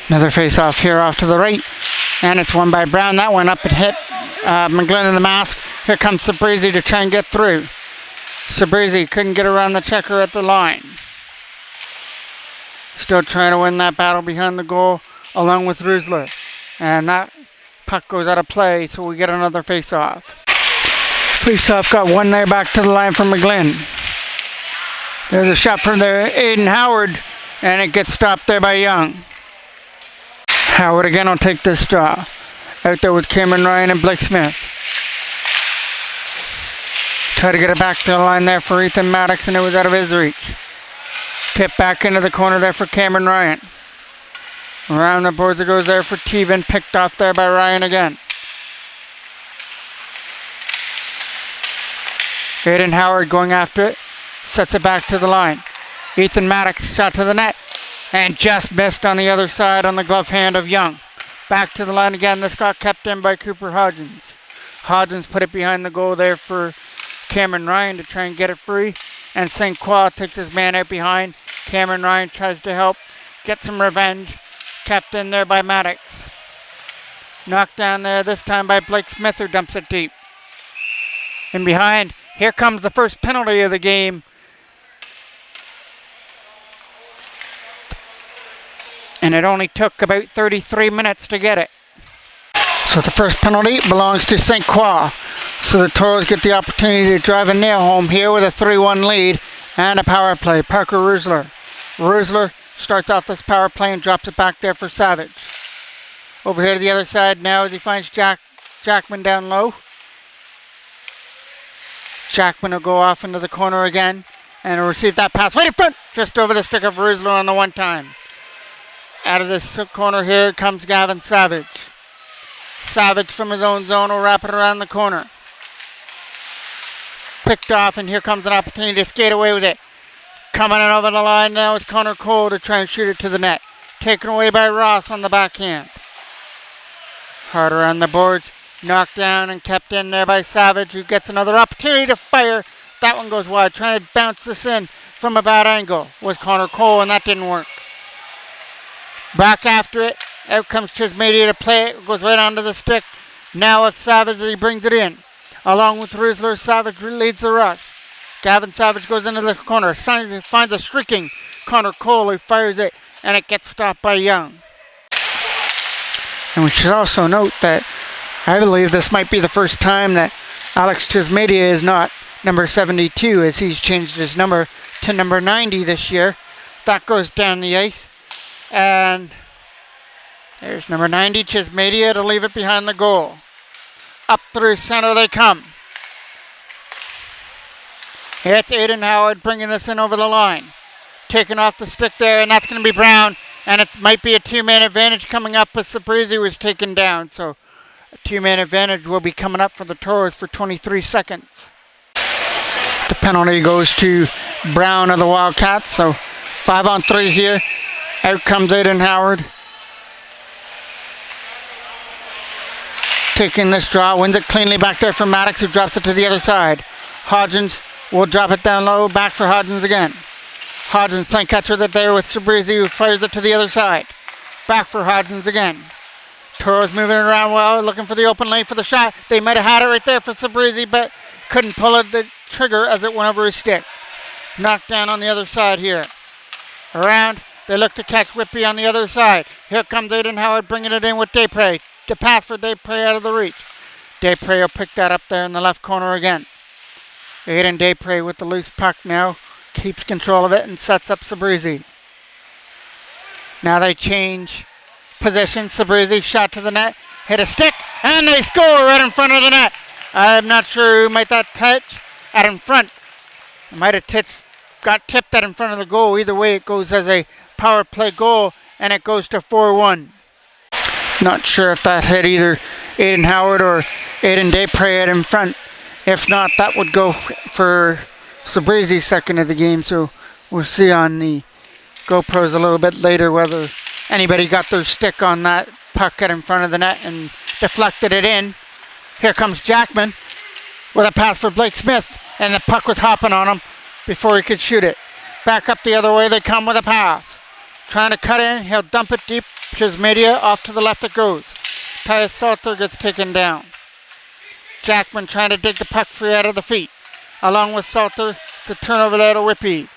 Another face-off here off to the right. And it's won by Brown. That one up and hit McGlynn in the mask. Here comes Sabrizi to try and get through. Sabrizi couldn't get around the checker at the line. Still trying to win that battle behind the goal along with Rusler. And that puck goes out of play, so we get another face-off. Face-off got one there back to the line from McGlynn. There's a shot from there, Aiden Howard, and it gets stopped there by Young. Howard again will take this draw. Out there with Cameron Ryan and Blake Smith. Try to get it back to the line there for Ethan Maddox, and it was out of his reach. Tip back into the corner there for Cameron Ryan. Around the boards it goes there for Teven, picked off there by Ryan again. Aiden Howard going after it, sets it back to the line. Ethan Maddox shot to the net and just missed on the other side on the glove hand of Young. Back to the line again. This got kept in by Cooper Hodgins. Hodgins put it behind the goal there for Cameron Ryan to try and get it free. And St. Croix takes his man out behind. Cameron Ryan tries to help get some revenge. Kept in there by Maddox. Knocked down there this time by Blake Smith, who dumps it deep. In behind, here comes the first penalty of the game. And it only took about 33 minutes to get it. So the first penalty belongs to St. Croix. So the Toros get the opportunity to drive a nail home here with a 3-1 lead and a power play. Parker Rusler. Rusler starts off this power play and drops it back there for Savage. Over here to the other side now as he finds Jackman down low. Jackman will go off into the corner again and will receive that pass right in front, just over the stick of Rusler on the one time. Out of this corner here comes Gavin Savage. Savage from his own zone will wrap it around the corner. Picked off, and here comes an opportunity to skate away with it. Coming in over the line now is Connor Cole to try and shoot it to the net. Taken away by Ross on the backhand. Hard around the boards. Knocked down and kept in there by Savage, who gets another opportunity to fire. That one goes wide. Trying to bounce this in from a bad angle was Connor Cole, and that didn't work. Back after it. Out comes Chismedia to play it. Goes right onto the stick. Now it's Savage as he brings it in. Along with Rusler, Savage leads the rush. Gavin Savage goes into the corner, finds a streaking Connor Cole, who fires it, and it gets stopped by Young. And we should also note that I believe this might be the first time that Alex Chismedia is not number 72, as he's changed his number to number 90 this year. That goes down the ice. And there's number 90, Chismedia, to leave it behind the goal. Up through center they come. It's Aiden Howard bringing this in over the line. Taking off the stick there, and that's going to be Brown. And it might be a two-man advantage coming up as Sabrizi was taken down. So a two-man advantage will be coming up for the Toros for 23 seconds. The penalty goes to Brown of the Wildcats. So 5-on-3 here. Out comes Aiden Howard. Taking this draw, wins it cleanly back there for Maddox, who drops it to the other side. Hodgins will drop it down low, back for Hodgins again. Hodgins playing catch with it there with Sabrizi, who fires it to the other side. Back for Hodgins again. Toros moving it around well, looking for the open lane for the shot. They might have had it right there for Sabrizi, but couldn't pull the trigger as it went over his stick. Knocked down on the other side here. Around, they look to catch Whitby on the other side. Here comes Aiden Howard bringing it in with Desprez. The pass for Desprez out of the reach. Desprez will pick that up there in the left corner again. Aiden Desprez with the loose puck now. Keeps control of it and sets up Sabrizi. Now they change position. Sabrizi shot to the net. Hit a stick. And they score right in front of the net. I'm not sure who might that touch. At in front. It might have got tipped at in front of the goal. Either way, it goes as a power play goal. And it goes to 4-1. Not sure if that hit either Aiden Howard or Aiden Desprez out in front. If not, that would go for Sabrizi's second of the game. So we'll see on the GoPros a little bit later whether anybody got their stick on that puck out in front of the net and deflected it in. Here comes Jackman with a pass for Blake Smith, and the puck was hopping on him before he could shoot it. Back up the other way they come with a pass. Trying to cut in, he'll dump it deep. Chismedia, off to the left it goes. Tyus Salter gets taken down. Jackman trying to dig the puck free out of the feet. Along with Salter, to turnover there to Whitby.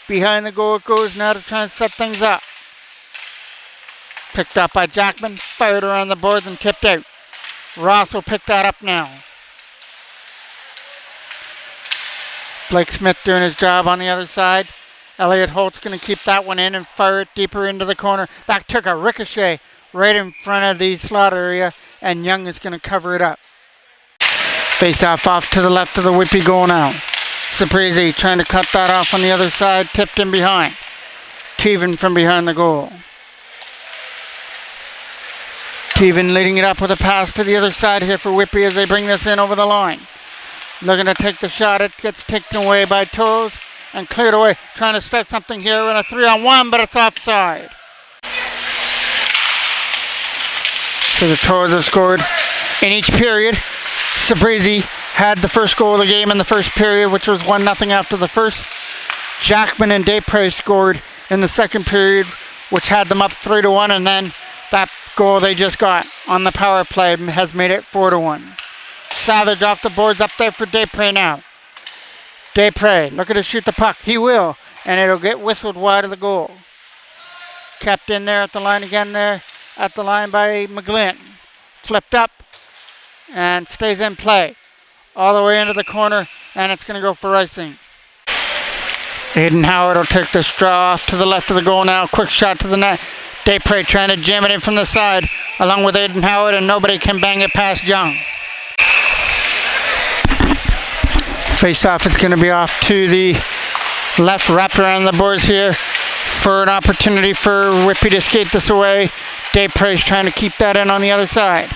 Behind the goal it goes now to try and set things up. Picked up by Jackman, fired around the boards and tipped out. Ross will pick that up now. Blake Smith doing his job on the other side. Elliot Holt's going to keep that one in and fire it deeper into the corner. That took a ricochet right in front of the slot area, and Young is going to cover it up. Face off to the left of the Whitby goal now. Sabrizi trying to cut that off on the other side, tipped in behind. Teven from behind the goal. Teven leading it up with a pass to the other side here for Whitby as they bring this in over the line. Looking to take the shot. It gets taken away by Toros and cleared away. Trying to start something here in a 3-on-1, but it's offside. So the Toros have scored in each period. Sabrizi had the first goal of the game in the first period, which was 1-0 after the first. Jackman and Desprez scored in the second period, which had them up 3-1, and then that goal they just got on the power play has made it 4-1. Savage off the boards up there for Desprez now. Desprez looking to shoot the puck. He will, and it'll get whistled wide of the goal. Kept in there at the line again there. At the line by McGlynn. Flipped up and stays in play. All the way into the corner, and it's going to go for icing. Aiden Howard will take this draw off to the left of the goal now. Quick shot to the net. Desprez trying to jam it in from the side along with Aiden Howard, and nobody can bang it past Young. Face-off is going to be off to the left, wrapped around the boards here for an opportunity for Whitby to skate this away. Desprez trying to keep that in on the other side.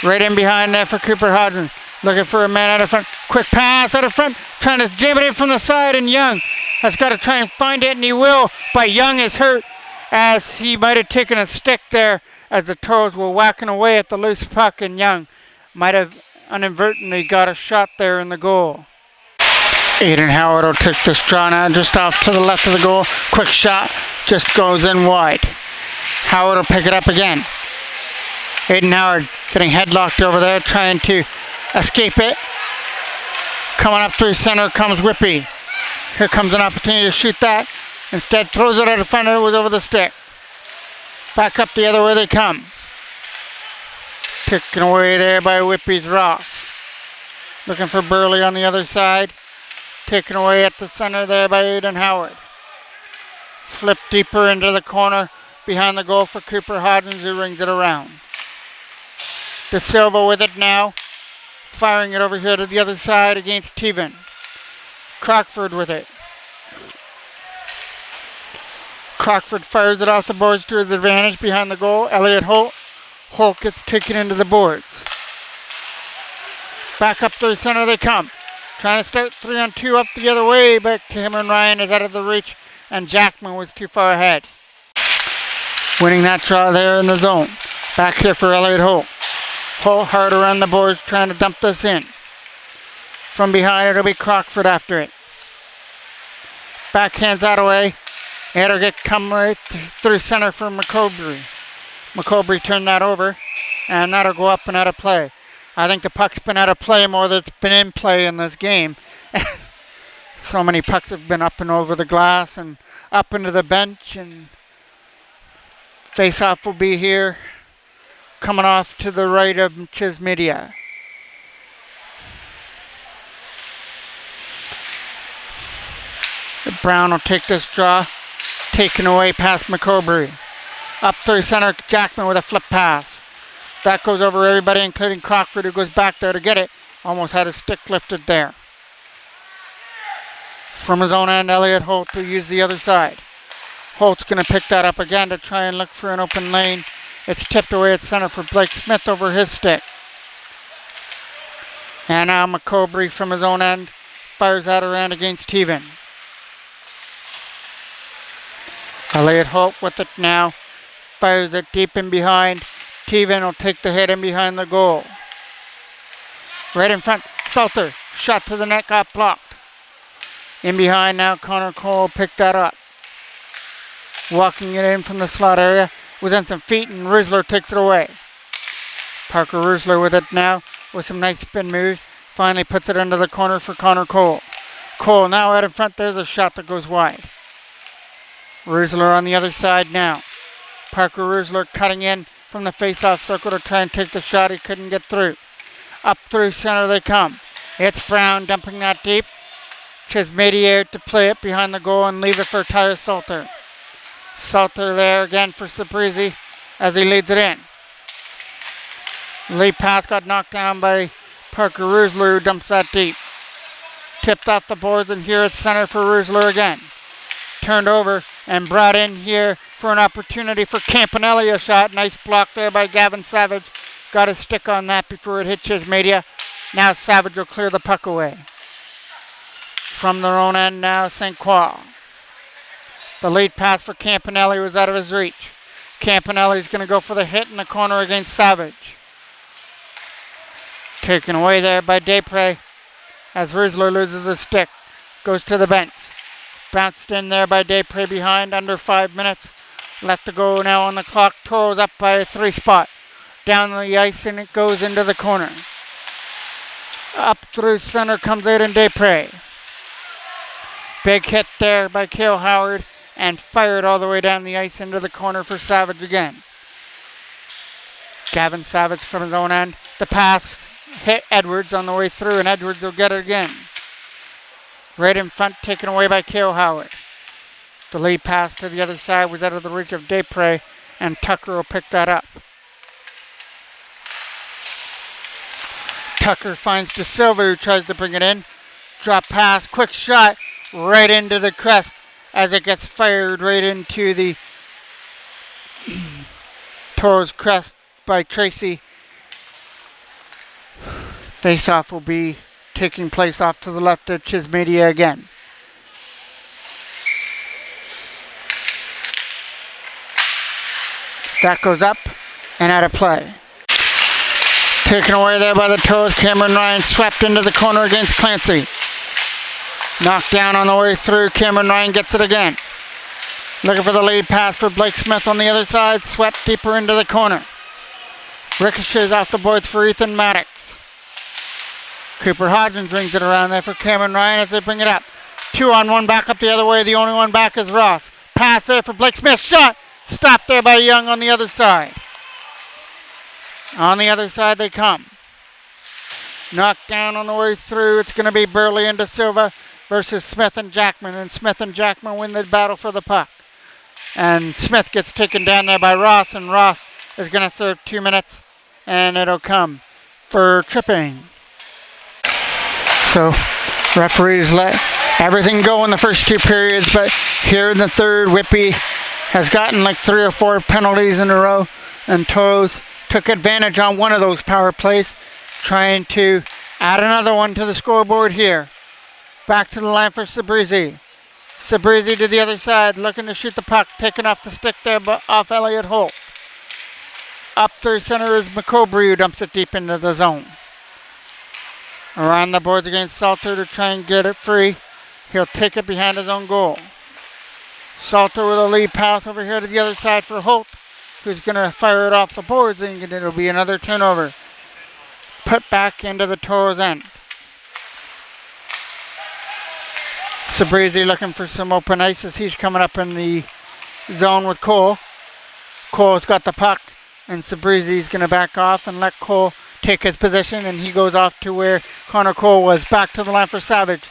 Right in behind there for Cooper Hodgson. Looking for a man out of front. Quick pass out of front. Trying to jam it in from the side, and Young has got to try and find it, and he will. But Young is hurt as he might have taken a stick there as the Toros were whacking away at the loose puck, and Young might have inadvertently got a shot there in the goal. Aiden Howard will take this draw now just off to the left of the goal. Quick shot. Just goes in wide. Howard will pick it up again. Aiden Howard getting headlocked over there, trying to escape it. Coming up through center comes Whitby. Here comes an opportunity to shoot that. Instead throws it out of front, and it was over the stick. Back up the other way they come. Taken away there by Whitby's Ross. Looking for Burley on the other side. Taken away at the center there by Aiden Howard. Flip deeper into the corner behind the goal for Cooper Hodgins, who rings it around. De Silva with it now. Firing it over here to the other side against Teven. Crockford with it. Crockford fires it off the boards to his advantage behind the goal. Elliott Holt. Holt gets taken into the boards. Back up to the center they come. Trying to start 3-on-2 up the other way, but Cameron Ryan is out of the reach, and Jackman was too far ahead. Winning that draw there in the zone. Back here for Elliott Holt. Holt hard around the boards trying to dump this in. From behind it'll be Crockford after it. Backhands that away. It'll get come right through center for McCobrey. McCobrey turned that over, and that'll go up and out of play. I think the puck's been out of play more than it's been in play in this game. So many pucks have been up and over the glass and up into the bench, and face-off will be here, coming off to the right of Chismedia. Brown will take this draw, taken away past McCobrey. Up through center, Jackman with a flip pass. That goes over everybody, including Crockford, who goes back there to get it. Almost had his stick lifted there. From his own end, Elliott Holt will use the other side. Holt's going to pick that up again to try and look for an open lane. It's tipped away at center for Blake Smith over his stick. And now McCobrey from his own end fires that around against Teven. Elliott Holt with it now. Fires it deep in behind. Teven will take the hit in behind the goal. Right in front, Salter. Shot to the net, got blocked. In behind now, Connor Cole picked that up. Walking it in from the slot area. Was on some feet, and Rusler takes it away. Parker Rusler with it now, with some nice spin moves. Finally puts it into the corner for Connor Cole. Cole now out in front, there's a shot that goes wide. Rusler on the other side now. Parker Rusler cutting in from the face-off circle to try and take the shot. He couldn't get through. Up through center they come. It's Brown dumping that deep. Chismedia to play it behind the goal and leave it for Tyler Salter. Salter there again for Sabrizi as he leads it in. Lead pass got knocked down by Parker Rusler, who dumps that deep. Tipped off the boards, and here it's center for Rusler again. Turned over and brought in here for an opportunity for Campanelli a shot. Nice block there by Gavin Savage. Got his stick on that before it hit Chismedia. Now Savage will clear the puck away. From their own end now, St. Croix. The lead pass for Campanelli was out of his reach. Campanelli's going to go for the hit in the corner against Savage. Taken away there by Desprez as Riesler loses his stick. Goes to the bench. Bounced in there by Desprez behind, under 5 minutes. Left to go now on the clock. Toros up by a 3 spot. Down the ice and it goes into the corner. Up through center comes Aiden Desprez. Big hit there by Cale Howard and fired all the way down the ice into the corner for Savage again. Gavin Savage from his own end. The pass hit Edwards on the way through and Edwards will get it again. Right in front, taken away by Cale Howard. The lead pass to the other side was out of the reach of Desprez and Tucker will pick that up. Tucker finds De Silva who tries to bring it in. Drop pass, quick shot, right into the crest as it gets fired right into the Toros crest by Tracy. Face-off will be taking place off to the left of Chismedia again. That goes up and out of play. Taken away there by the Toros. Cameron Ryan swept into the corner against Clancy. Knocked down on the way through. Cameron Ryan gets it again. Looking for the lead pass for Blake Smith on the other side. Swept deeper into the corner. Ricochets off the boards for Ethan Maddox. Cooper Hodgins brings it around there for Cameron Ryan as they bring it up. 2-on-1 back up the other way. The only one back is Ross. Pass there for Blake Smith. Shot. Stopped there by Young on the other side. On the other side they come. Knocked down on the way through. It's going to be Burley and De Silva versus Smith and Jackman. And Smith and Jackman win the battle for the puck. And Smith gets taken down there by Ross. And Ross is going to serve 2 minutes. And it'll come for tripping. So referees let everything go in the first 2 periods. But here in the third, Whitby has gotten like 3 or 4 penalties in a row. And Toros took advantage on one of those power plays, trying to add another one to the scoreboard here. Back to the line for Sabrizi. Sabrizi to the other side, looking to shoot the puck, taken off the stick there but off Elliott Holt. Up through center is McCobrey, who dumps it deep into the zone. Around the boards against Salter to try and get it free. He'll take it behind his own goal. Salter with a lead pass over here to the other side for Holt, who's going to fire it off the boards, and it'll be another turnover. Put back into the Toros end. Sabrizi looking for some open ice as he's coming up in the zone with Cole. Cole's got the puck, and Sabrizi's going to back off and let Cole take his position, and he goes off to where Connor Cole was. Back to the line for Savage.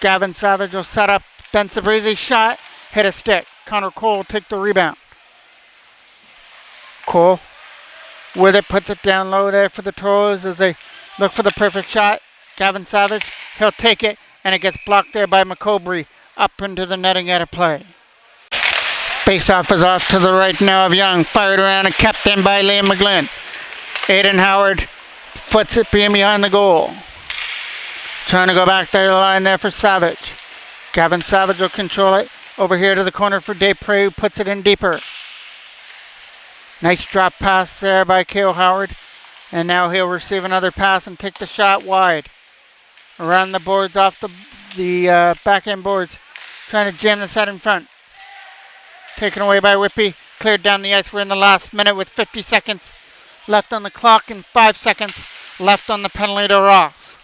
Gavin Savage will set up. Ben Sabrizi shot, hit a stick. Connor Cole will take the rebound. Cole with it, puts it down low there for the Toros as they look for the perfect shot. Gavin Savage, he'll take it, and it gets blocked there by McCobrey up into the netting out of play. Face-off is off to the right now of Young, fired around and kept in by Liam McGlynn. Aiden Howard foots it behind the goal. Trying to go back to the line there for Savage. Gavin Savage will control it. Over here to the corner for Desprez, who puts it in deeper. Nice drop pass there by Cale Howard. And now he'll receive another pass and take the shot wide. Around the boards, off the back-end boards. Trying to jam this out in front. Taken away by Whitby. Cleared down the ice. We're in the last minute with 50 seconds left on the clock and 5 seconds left on the penalty to Ross.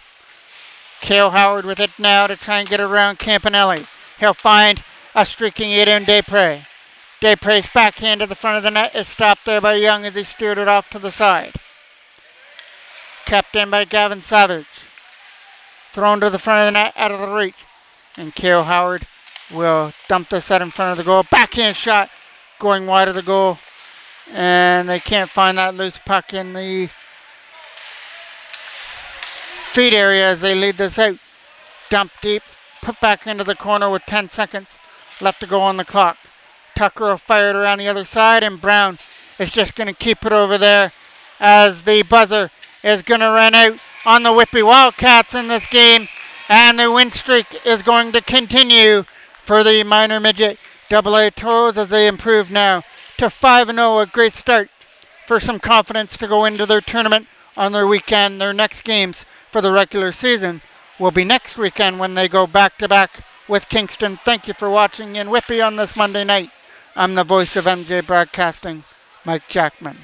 Cale Howard with it now to try and get around Campanelli. He'll find a streaking Aiden Desprez. Desprez's backhand to the front of the net is stopped there by Young as he steered it off to the side. Kept in by Gavin Savage. Thrown to the front of the net, out of the reach. And Cale Howard will dump this out in front of the goal. Backhand shot going wide of the goal. And they can't find that loose puck in the feed area as they lead this out. Dump deep, put back into the corner with 10 seconds left to go on the clock. Tucker will fire it around the other side, and Brown is just going to keep it over there as the buzzer is going to run out on the Whitby Wildcats in this game. And the win streak is going to continue for the minor midget AA Toros as they improve now to 5-0. A great start for some confidence to go into their tournament on their weekend. Their next games for the regular season will be next weekend when they go back-to-back with Kingston. Thank you for watching in Whitby on this Monday night. I'm the voice of MJ Broadcasting, Mike Jackman.